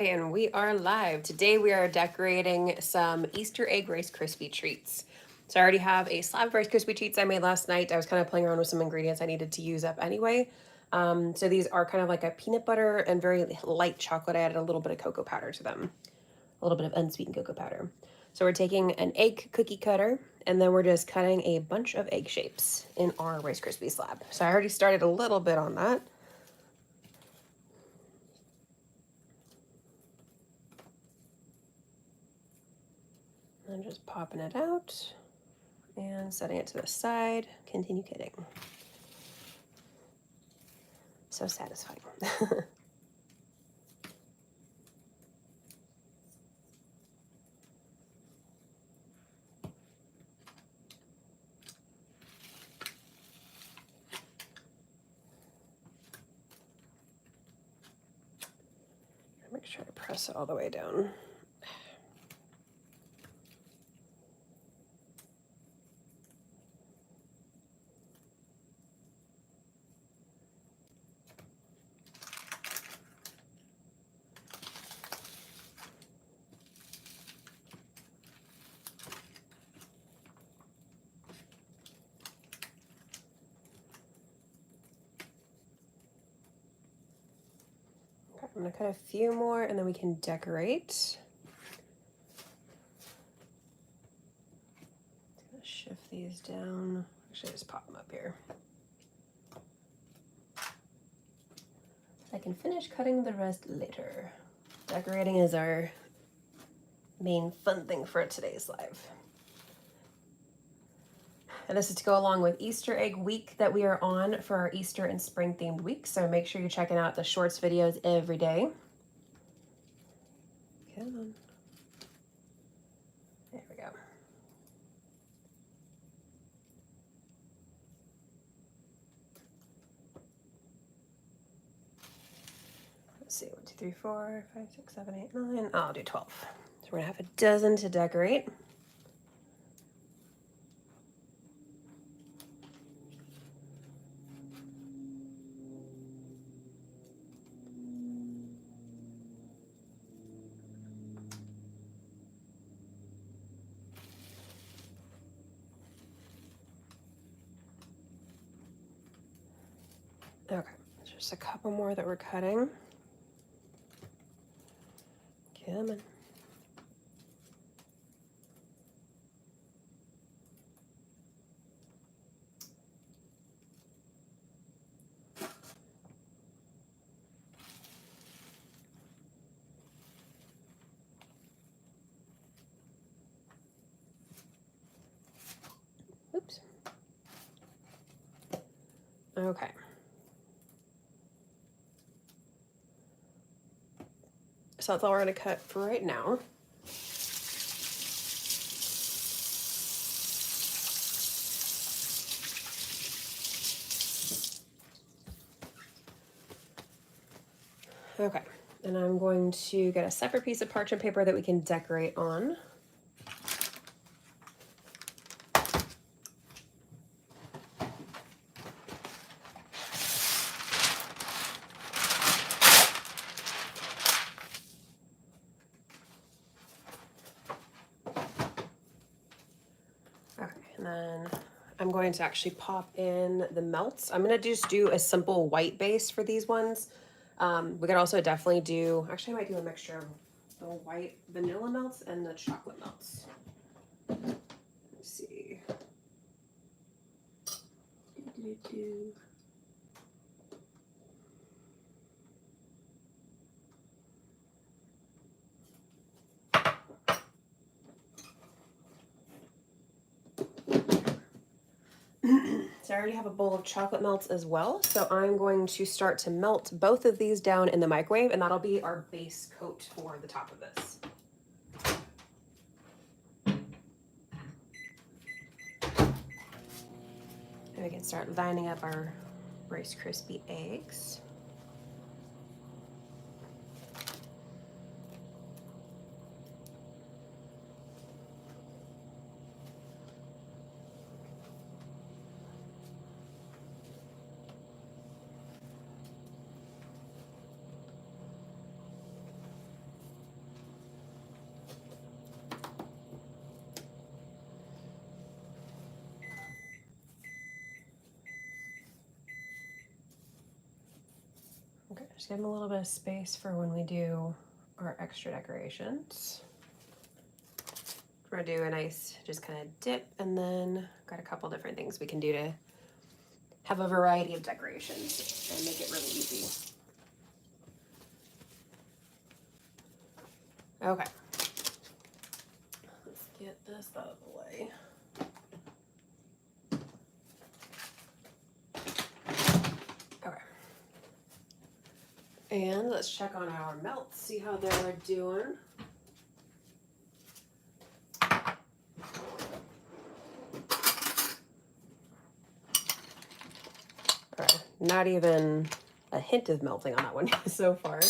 And we are live. Today we are decorating some Easter egg Rice Krispie treats. So I already have a slab of Rice Krispie treats I made last night. I was kind of playing around with some ingredients I needed to use up anyway. So these are kind of like a peanut butter and very light chocolate. I added a little bit of cocoa powder to them, a little bit of unsweetened cocoa powder. So we're taking an egg cookie cutter and then we're just cutting a bunch of egg shapes in our Rice Krispie slab. So I already started a little bit on that. I'm just popping it out and setting it to the side. Continue kidding. So satisfying. Make sure to press it all the way down. Okay, I'm gonna cut a few more and then we can decorate. Shift these down. Actually, just pop them up here. I can finish cutting the rest later. Decorating is our main fun thing for today's live. And this is to go along with Easter egg week that we are on for our Easter and spring themed week. So make sure you're checking out the shorts videos every day. Come on. There we go. Let's see, 1, 2, 3, 4, 5, 6, 7, 8, 9. I'll do 12. So we're gonna have a dozen to decorate. Okay, just a couple more that we're cutting. Come on. Oops. Okay. So that's all we're gonna cut for right now. Okay, and I'm going to get a separate piece of parchment paper that we can decorate on. Okay, and then I'm going to actually pop in the melts. I'm gonna just do a simple white base for these ones. We could also definitely do, actually I might do a mixture of the white vanilla melts and the chocolate melts. Let's see. So I already have a bowl of chocolate melts as well. So I'm going to start to melt both of these down in the microwave, and that'll be our base coat for the top of this. And we can start lining up our Rice Krispie eggs. Just give them a little bit of space for when we do our extra decorations. We're gonna do a nice just kind of dip, and then got a couple different things we can do to have a variety of decorations and make it really easy. Okay, let's get this out of the way. Okay, and let's check on our melts, see how they're doing. Not even a hint of melting on that one so far.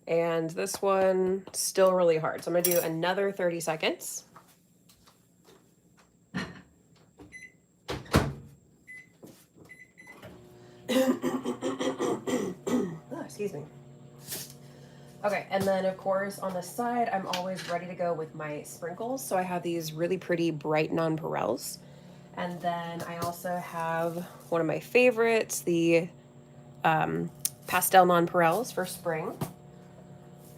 And this one, still really hard. So I'm gonna do another 30 seconds. Oh, excuse me. Okay, and then of course on the side, I'm always ready to go with my sprinkles. So I have these really pretty bright nonpareils. And then I also have one of my favorites, the pastel nonpareils for spring.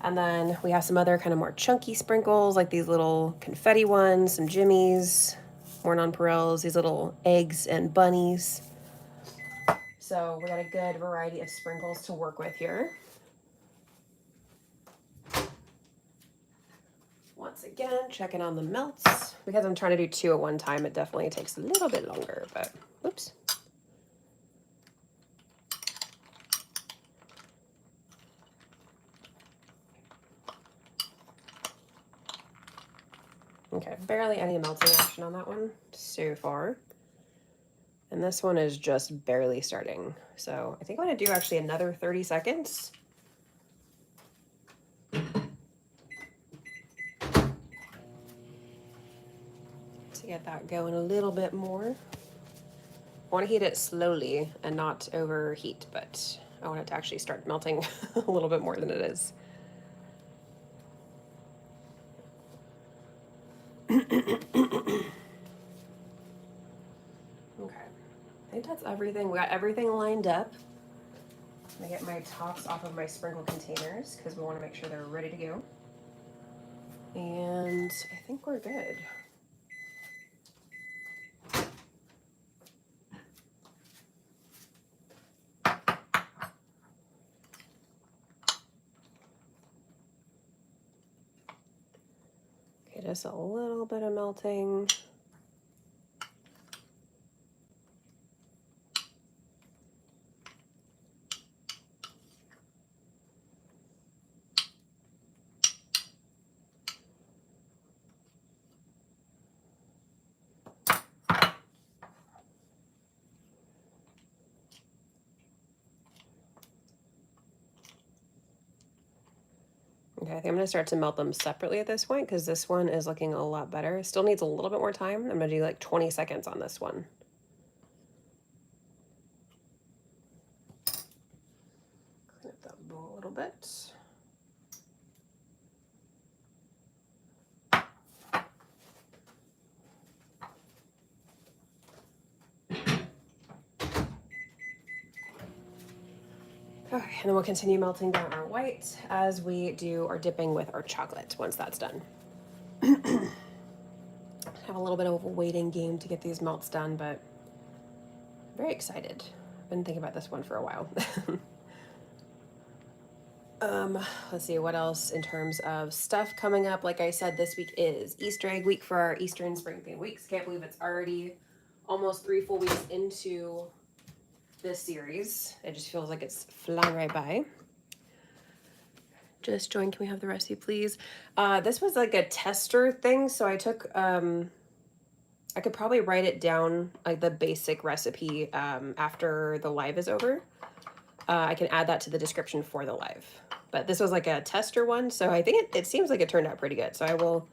And then we have some other kind of more chunky sprinkles, like these little confetti ones, some jimmies, more nonpareils, these little eggs and bunnies. So we got a good variety of sprinkles to work with here. Once again, checking on the melts. Because I'm trying to do 2 at one time, it definitely takes a little bit longer, but whoops. Okay, barely any melting action on that one so far. And this one is just barely starting. So I think I'm gonna do actually another 30 seconds. To get that going a little bit more. I want to heat it slowly and not overheat, but I want it to actually start melting a little bit more than it is. Okay, I think that's everything. We got everything lined up. I'm gonna get my tops off of my sprinkle containers because we want to make sure they're ready to go. And I think we're good. Okay, just a little bit of melting. Okay, I think I'm gonna start to melt them separately at this point because this one is looking a lot better. It still needs a little bit more time. I'm gonna do like 20 seconds on this one. Clean up that bowl a little bit. Okay, and then we'll continue melting down our white as we do our dipping with our chocolate once that's done. Have a little bit of a waiting game to get these melts done, but I'm very excited. I've been thinking about this one for a while. Let's see what else in terms of stuff coming up. Like I said, this week is Easter egg week for our Easter and spring themed weeks. Can't believe it's already almost 3 full weeks into this series. It just feels like it's flying right by. Just join. Can we have the recipe, please? This was like a tester thing, so I took I could probably write it down, like the basic recipe, after the live is over. I can add that to the description for the live. But this was like a tester one, so I think it seems like it turned out pretty good. So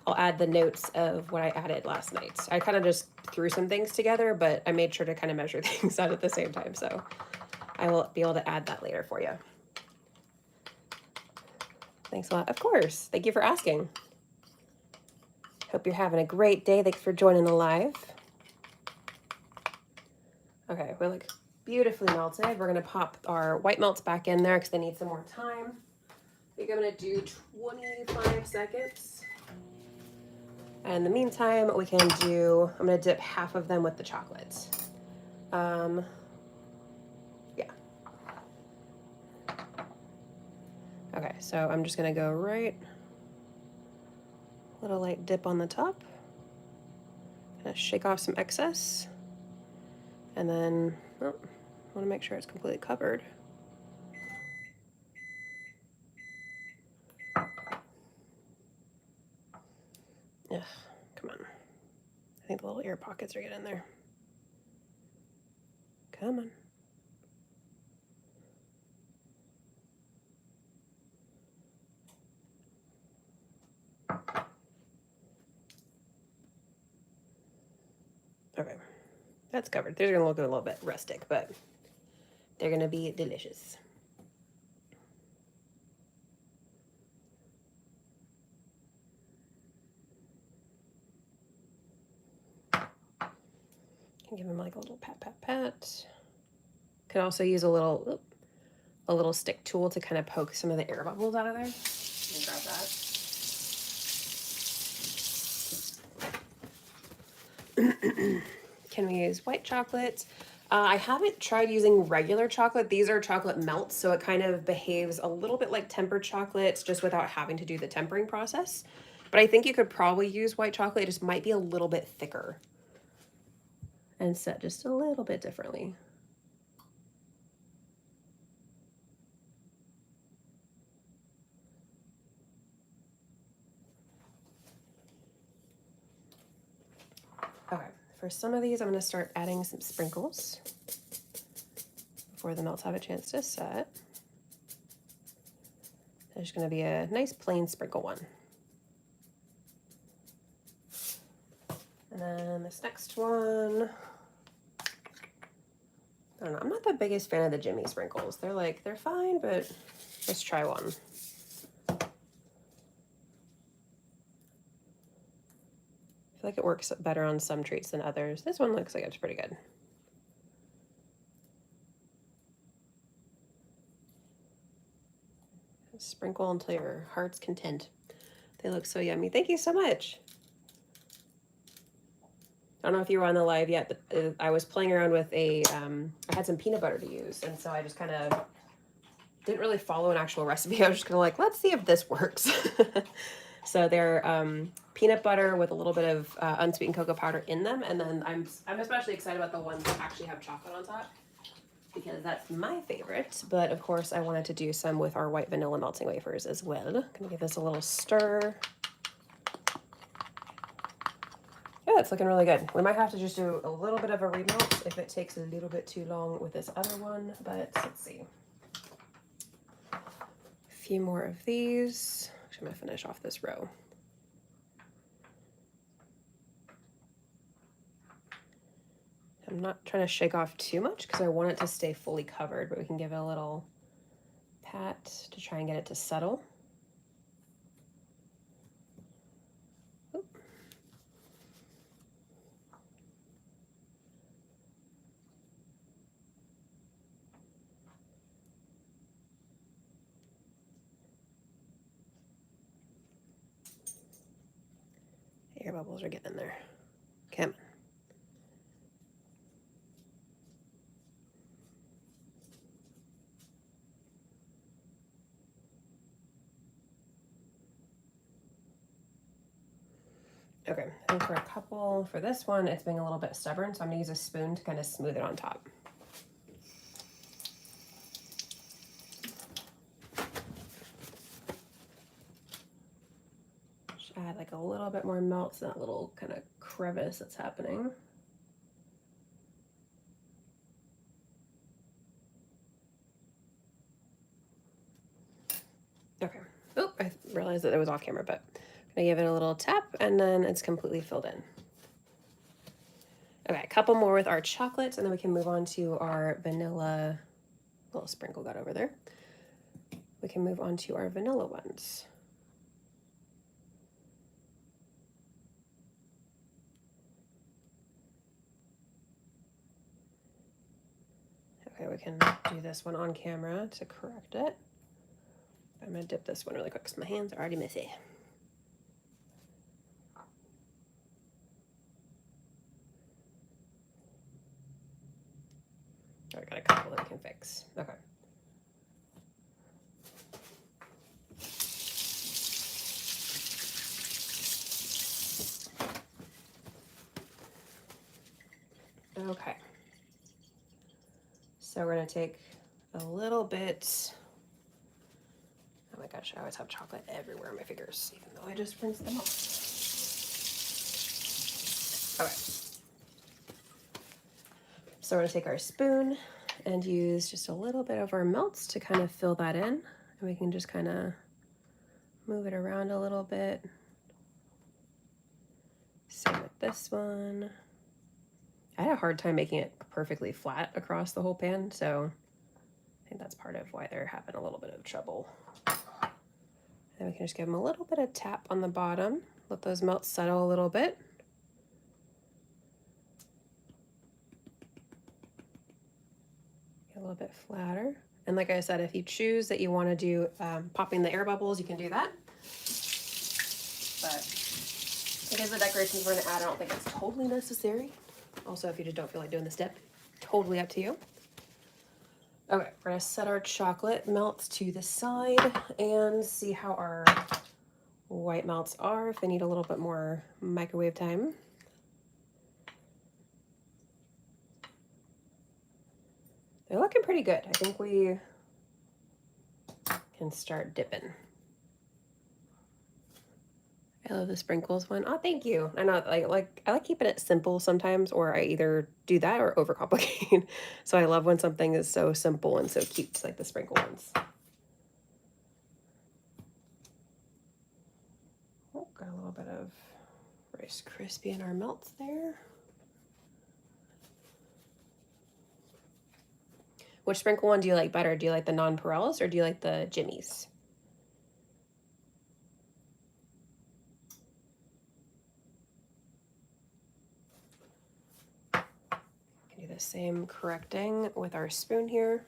I'll add the notes of what I added last night. I kind of just threw some things together, but I made sure to kind of measure things out at the same time. So I will be able to add that later for you. Thanks a lot. Of course. Thank you for asking. Hope you're having a great day. Thanks for joining the live. Okay, we're like beautifully melted. We're gonna pop our white melts back in there because they need some more time. I think I'm gonna do 25 seconds. And in the meantime, I'm gonna dip half of them with the chocolate. Yeah. Okay, so I'm just gonna go right, little light dip on the top. Gonna shake off some excess. And then, oh, I wanna make sure it's completely covered. Ugh, come on. I think the little ear pockets are getting there. Come on. Okay, that's covered. These are gonna look a little bit rustic, but they're gonna be delicious. Can give them like a little pat, pat, pat. Could also use a little stick tool to kind of poke some of the air bubbles out of there. Let me grab that. Can we use white chocolate? I haven't tried using regular chocolate. These are chocolate melts, so it kind of behaves a little bit like tempered chocolates, just without having to do the tempering process. But I think you could probably use white chocolate. It just might be a little bit thicker and set just a little bit differently. Okay, for some of these, I'm going to start adding some sprinkles before the melts have a chance to set. There's going to be a nice plain sprinkle one. And then this next one, I don't know, I'm not the biggest fan of the Jimmy sprinkles. They're fine, but let's try one. I feel like it works better on some treats than others. This one looks like it's pretty good. Sprinkle until your heart's content. They look so yummy. Thank you so much. I don't know if you were on the live yet, but I was playing around with I had some peanut butter to use, and so I just kind of didn't really follow an actual recipe. I was just kind of like, let's see if this works. So they're peanut butter with a little bit of unsweetened cocoa powder in them, and then I'm especially excited about the ones that actually have chocolate on top, because that's my favorite. But of course, I wanted to do some with our white vanilla melting wafers as well. Gonna give this a little stir. Yeah, it's looking really good. We might have to just do a little bit of a remelt if it takes a little bit too long with this other one, but let's see. A few more of these. Actually, I'm gonna finish off this row. I'm not trying to shake off too much because I want it to stay fully covered, but we can give it a little pat to try and get it to settle. Air bubbles are getting in there. Come on. Okay, and for a couple, for this one, it's being a little bit stubborn, so I'm gonna use a spoon to kind of smooth it on top. Just add like a little bit more melt to that little kind of crevice that's happening. Okay. Oh, I realized that it was off camera, but I'm gonna give it a little tap and then it's completely filled in. Okay, a couple more with our chocolates and then we can move on to our vanilla. A little sprinkle got over there. We can move on to our vanilla ones. Okay, we can do this one on camera to correct it. I'm gonna dip this one really quick because my hands are already messy. I got a couple that we can fix. Okay. Okay. So we're gonna take a little bit. Oh my gosh, I always have chocolate everywhere on my fingers, even though I just rinsed them off. Okay. So we're gonna take our spoon and use just a little bit of our melts to kind of fill that in. And we can just kind of move it around a little bit. Same with this one. I had a hard time making it perfectly flat across the whole pan, so I think that's part of why they're having a little bit of trouble. And we can just give them a little bit of tap on the bottom, let those melts settle a little bit. Get a little bit flatter. And like I said, if you choose that you want to do popping the air bubbles, you can do that. But because the decorations we're going to add, I don't think it's totally necessary. Also, if you just don't feel like doing the step, totally up to you. Okay, we're going to set our chocolate melts to the side and see how our white melts are, if they need a little bit more microwave time. They're looking pretty good. I think we can start dipping. I love the sprinkles one. Oh, thank you. I know, I like keeping it simple sometimes, or I either do that or overcomplicate. So I love when something is so simple and so cute, like the sprinkle ones. Oh, got a little bit of Rice Krispie in our melts there. Which sprinkle one do you like better? Do you like the nonpareils or do you like the Jimmies? Do the same correcting with our spoon here.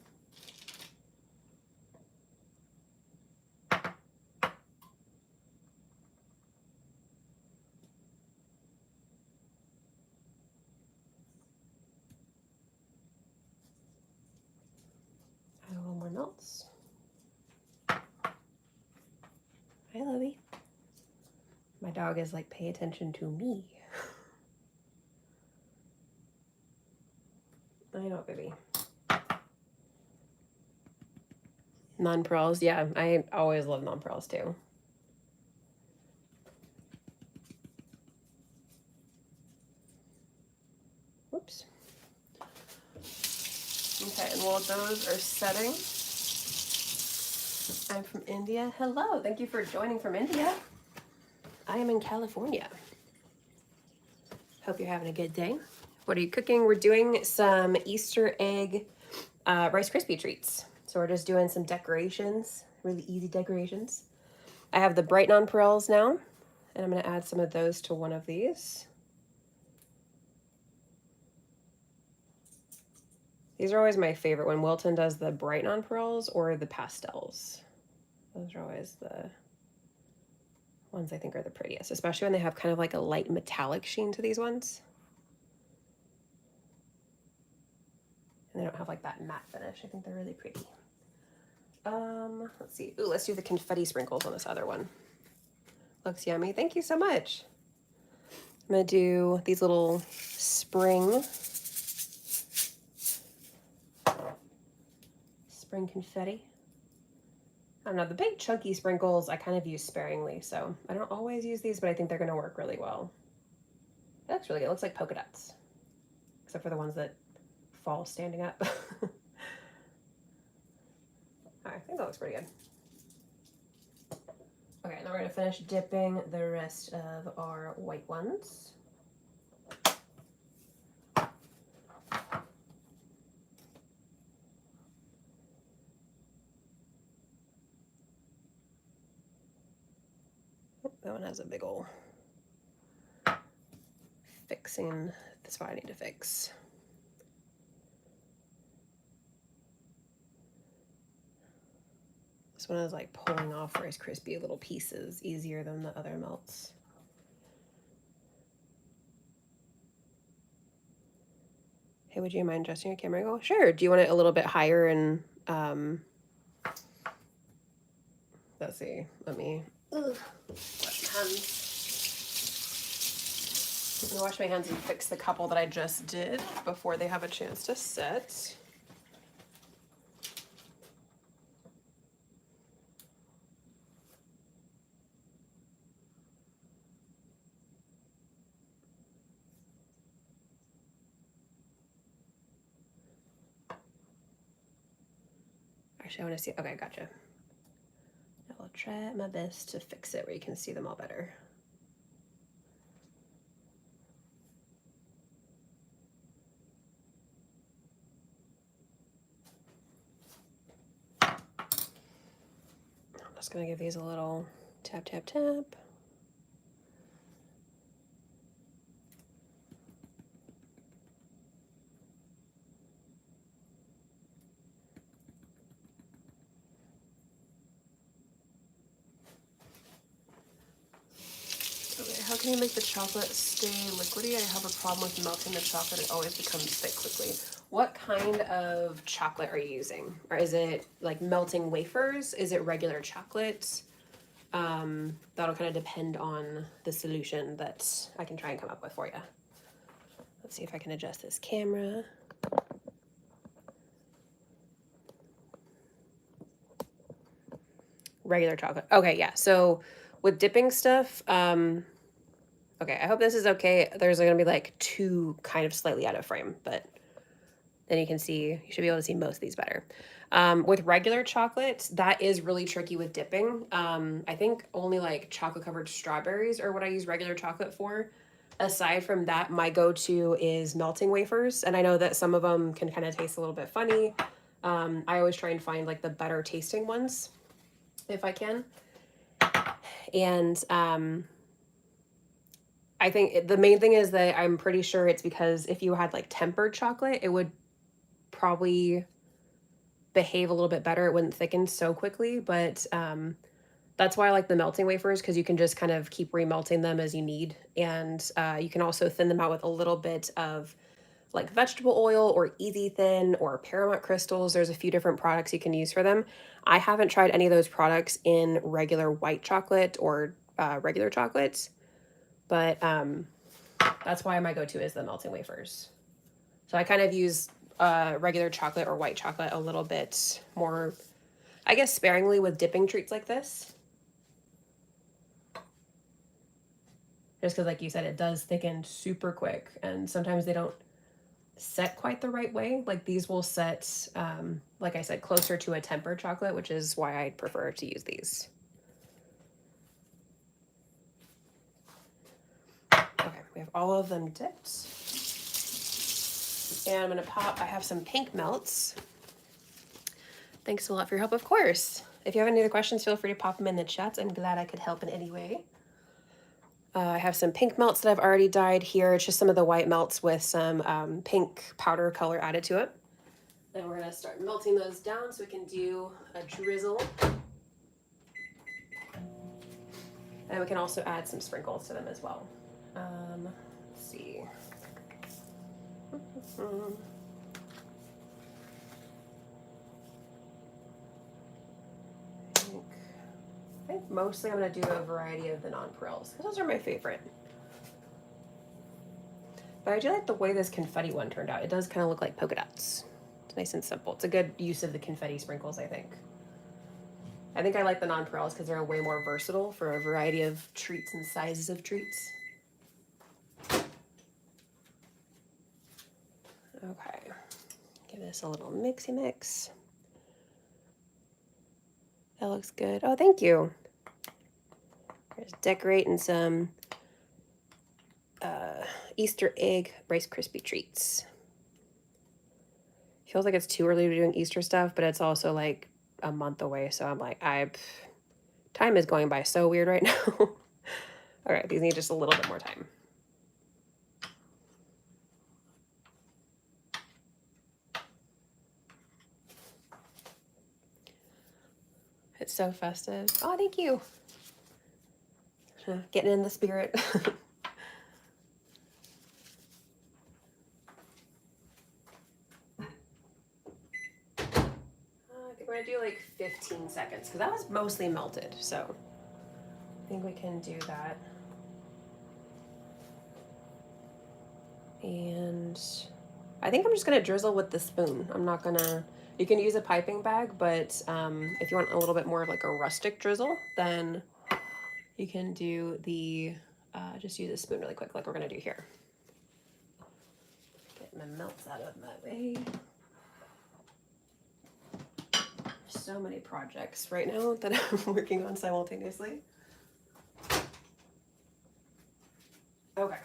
Add a little more melts. Hi, Lovey. My dog is like, pay attention to me. I know, baby. Nonpareils, yeah, I always love nonpareils too. Whoops. Okay, and while those are setting, I'm from India. Hello, thank you for joining from India. I am in California. Hope you're having a good day. What are you cooking? We're doing some Easter egg Rice Krispie treats. So we're just doing some decorations, really easy decorations. I have the bright nonpareils now, and I'm going to add some of those to one of these. These are always my favorite when Wilton does the bright nonpareils or the pastels. Those are always the ones I think are the prettiest, especially when they have kind of like a light metallic sheen to these ones. And they don't have like that matte finish. I think they're really pretty. Let's see. Ooh, let's do the confetti sprinkles on this other one. Looks yummy. Thank you so much. I'm gonna do these little spring confetti. I don't know, the big chunky sprinkles I kind of use sparingly, so I don't always use these, but I think they're gonna work really well. It looks really good. It looks like polka dots, except for the ones that fall standing up. I think that looks pretty good. Okay, now we're gonna finish dipping the rest of our white ones. That one has a big ol' fixing. That's what I need to fix. This one is like pulling off Rice Krispie little pieces easier than the other melts. Hey, would you mind adjusting your camera angle? Sure. Do you want it a little bit higher and let's see. Let me wash my hands. Let me wash my hands and fix the couple that I just did before they have a chance to set. Actually, I want to see. Okay, gotcha. I will try my best to fix it where you can see them all better. I'm just going to give these a little tap, tap, tap. How can you make the chocolate stay liquidy? I have a problem with melting the chocolate. It always becomes thick quickly. What kind of chocolate are you using? Or is it like melting wafers? Is it regular chocolate? That'll kind of depend on the solution that I can try and come up with for you. Let's see if I can adjust this camera. Regular chocolate. Okay, yeah. So with dipping stuff, okay, I hope this is okay. There's going to be like two kind of slightly out of frame, but then you can see, you should be able to see most of these better. With regular chocolate, that is really tricky with dipping. I think only like chocolate covered strawberries are what I use regular chocolate for. Aside from that, my go-to is melting wafers. And I know that some of them can kind of taste a little bit funny. I always try and find like the better tasting ones if I can. And I think the main thing is that I'm pretty sure it's because if you had like tempered chocolate, it would probably behave a little bit better. It wouldn't thicken so quickly, but that's why I like the melting wafers, because you can just kind of keep remelting them as you need. And you can also thin them out with a little bit of like vegetable oil or Easy Thin or Paramount crystals. There's a few different products you can use for them. I haven't tried any of those products in regular white chocolate or regular chocolates, but that's why my go-to is the melting wafers. So I kind of use regular chocolate or white chocolate a little bit more, I guess, sparingly with dipping treats like this. Just because, like you said, it does thicken super quick, and sometimes they don't set quite the right way. Like these will set, like I said, closer to a tempered chocolate, which is why I prefer to use these. Okay, we have all of them dipped. And I'm going to pop, I have some pink melts. Thanks a lot for your help, of course. If you have any other questions, feel free to pop them in the chat. I'm glad I could help in any way. I have some pink melts that I've already dyed here. It's just some of the white melts with some pink powder color added to it. Then we're going to start melting those down so we can do a drizzle. And we can also add some sprinkles to them as well. Let's see. I think mostly I'm going to do a variety of the nonpareils, because those are my favorite. But I do like the way this confetti one turned out. It does kind of look like polka dots. It's nice and simple. It's a good use of the confetti sprinkles, I think. I think I like the nonpareils because they're way more versatile for a variety of treats and sizes of treats. Okay, give this a little mixy mix. That looks good. Oh, thank you. Just decorating some Easter egg Rice Krispie treats. Feels like it's too early to be doing Easter stuff, but it's also like a month away, so I'm like, time is going by so weird right now. All right, these need just a little bit more time. It's so festive. Oh, thank you. Getting in the spirit. I think we're gonna do like 15 seconds because that was mostly melted, so I think we can do that. And I think I'm just gonna drizzle with the spoon. I'm not gonna, you can use a piping bag, but if you want a little bit more of like a rustic drizzle, then you can do the, just use a spoon really quick like we're gonna do here. Get my melts out of my way. So many projects right now that I'm working on simultaneously. Okay.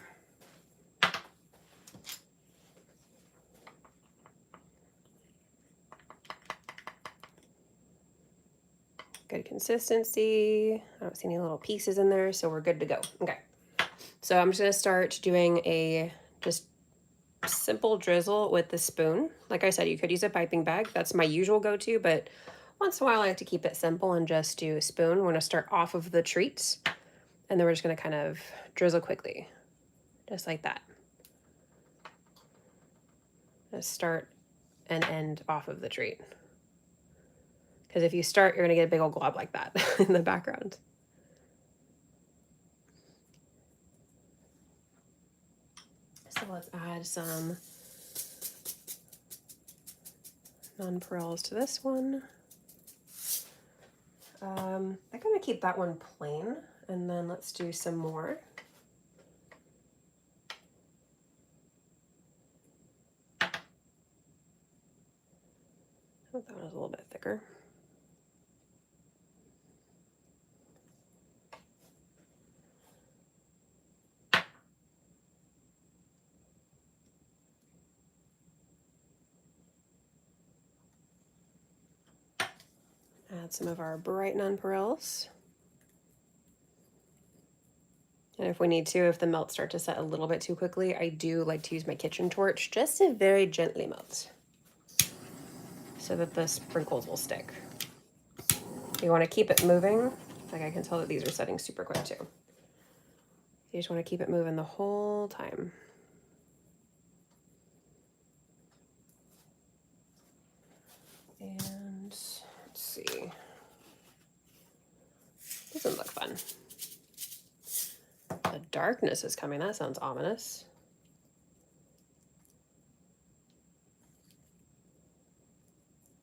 Good consistency. I don't see any little pieces in there, so we're good to go. Okay. So I'm just gonna start doing a just simple drizzle with the spoon. Like I said, you could use a piping bag. That's my usual go-to, but once in a while I like to keep it simple and just do a spoon. We're gonna start off of the treats, and then we're just gonna kind of drizzle quickly, just like that. Just start and end off of the treat. Because if you start, you're gonna get a big old glob like that in the background. So let's add some nonpareils to this one. I'm gonna keep that one plain, and then let's do some more. I thought that one was a little bit thicker. Add some of our bright nonpareils. And if we need to, if the melts start to set a little bit too quickly, I do like to use my kitchen torch just to very gently melt so that the sprinkles will stick. You want to keep it moving. Like I can tell that these are setting super quick too. You just want to keep it moving the whole time. And let's see. Doesn't look fun. The darkness is coming. That sounds ominous.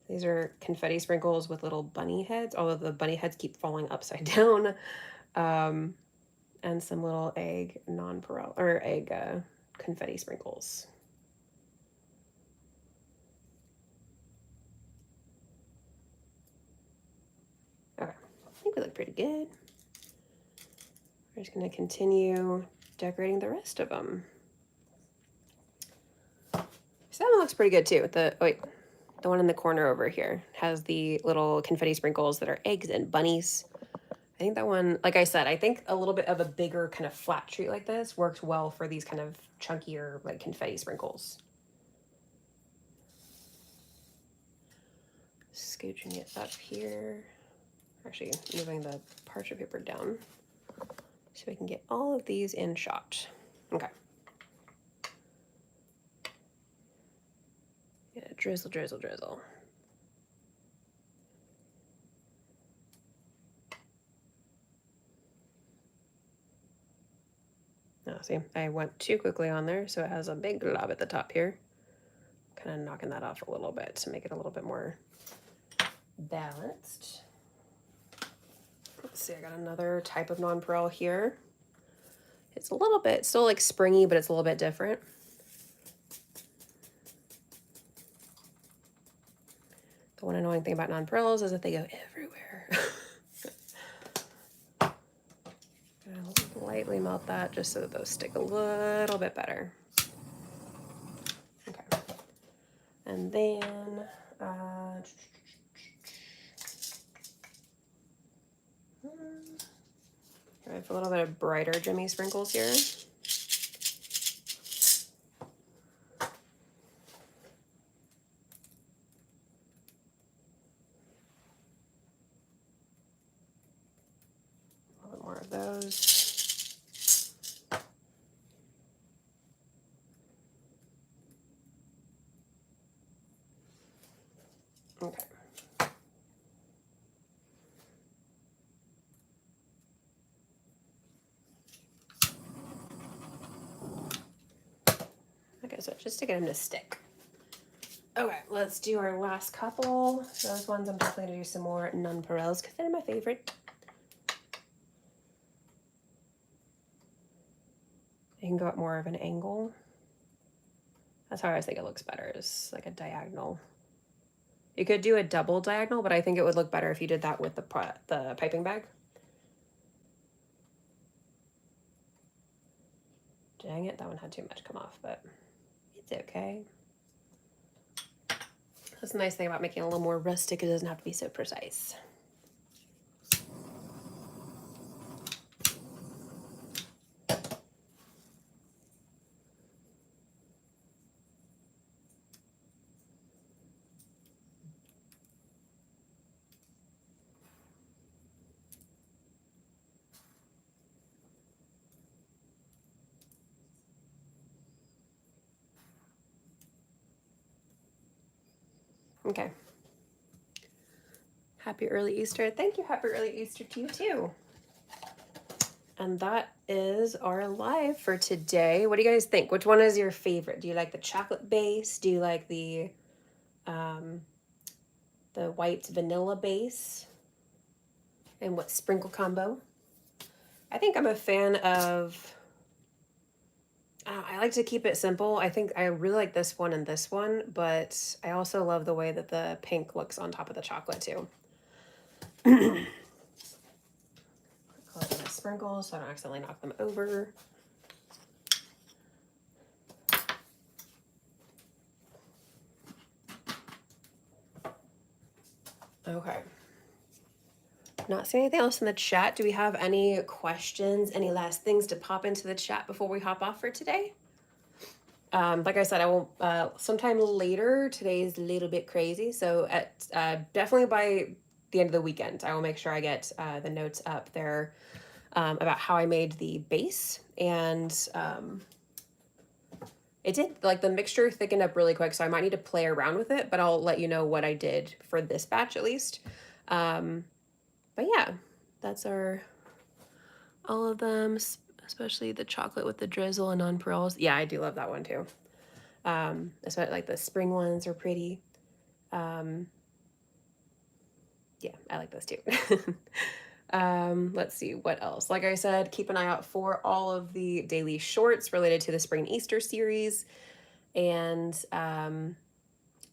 These are confetti sprinkles with little bunny heads, although the bunny heads keep falling upside down. And some little egg nonpareil or egg confetti sprinkles. Okay, I think we look pretty good. We're just going to continue decorating the rest of them. So that one looks pretty good too. The one in the corner over here has the little confetti sprinkles that are eggs and bunnies. I think that one, like I said, I think a little bit of a bigger kind of flat treat like this works well for these kind of chunkier like confetti sprinkles. Scooching it up here. Actually, moving the parchment paper down so we can get all of these in shot. Okay. Yeah, drizzle, drizzle, drizzle. Oh, see, I went too quickly on there, so it has a big glob at the top here. Kind of knocking that off a little bit to make it a little bit more balanced. Let's see, I got another type of nonpareil here. It's a little bit, still like springy, but it's a little bit different. The one annoying thing about nonpareils is that they go everywhere. Lightly melt that just so that those stick a little bit better. Okay. And then I have a little bit of brighter Jimmy sprinkles here. more of those. Okay. Okay, so just to get them to stick. Okay, let's do our last couple. Those ones I'm definitely gonna do some more nonpareils because they're my favorite. You can go at more of an angle. That's how I always think it looks better, is like a diagonal. You could do a double diagonal, but I think it would look better if you did that with the piping bag. Dang it, that one had too much come off, but it's okay. That's the nice thing about making it a little more rustic. It doesn't have to be so precise. Okay. Happy early Easter. Thank you. Happy early Easter to you too. And that is our live for today. What do you guys think? Which one is your favorite? Do you like the chocolate base? Do you like the white vanilla base? And what sprinkle combo? I think I'm a fan of, I like to keep it simple. I think I really like this one and this one, but I also love the way that the pink looks on top of the chocolate too. Close my sprinkles so I don't accidentally knock them over. Okay. Not seeing anything else in the chat. Do we have any questions, any last things to pop into the chat before we hop off for today? Like I said, I will sometime later. Today's a little bit crazy, so at definitely by the end of the weekend, I will make sure I get the notes up there about how I made the base, and it did, like, the mixture thickened up really quick, so I might need to play around with it, but I'll let you know what I did for this batch at least. But yeah, that's all of them, especially the chocolate with the drizzle and nonpareils. Yeah, I do love that one too. Especially like the spring ones are pretty. Yeah, I like those too. Let's see what else. Like I said, keep an eye out for all of the daily shorts related to the Spring Easter series and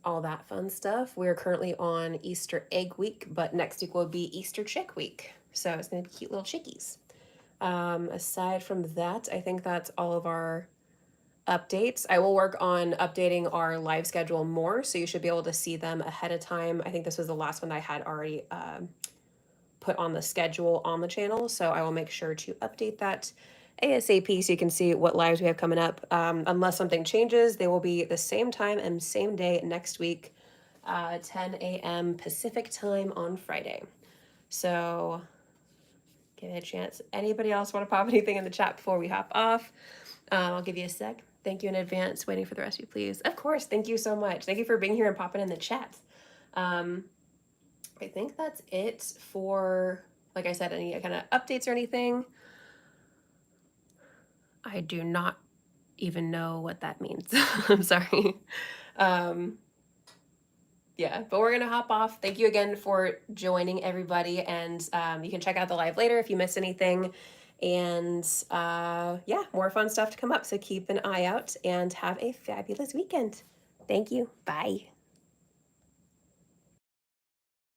all that fun stuff. We're currently on Easter egg week, but next week will be Easter chick week. So it's gonna be cute little chickies. Aside from that, I think that's all of our updates. I will work on updating our live schedule more, so you should be able to see them ahead of time. I think this was the last one I had already put on the schedule on the channel, so I will make sure to update that ASAP so you can see what lives we have coming up. Unless something changes, they will be the same time and same day next week, 10 a.m. Pacific time on Friday. So give it a chance. Anybody else want to pop anything in the chat before we hop off? I'll give you a sec. Thank you in advance. Waiting for the recipe, please. Of course. Thank you so much. Thank you for being here and popping in the chat. I think that's it for, like I said, any kind of updates or anything. I do not even know what that means. I'm sorry. Yeah, but we're gonna hop off. Thank you again for joining, everybody, and you can check out the live later if you miss anything. And yeah, more fun stuff to come up, so keep an eye out and have a fabulous weekend. Thank you. Bye.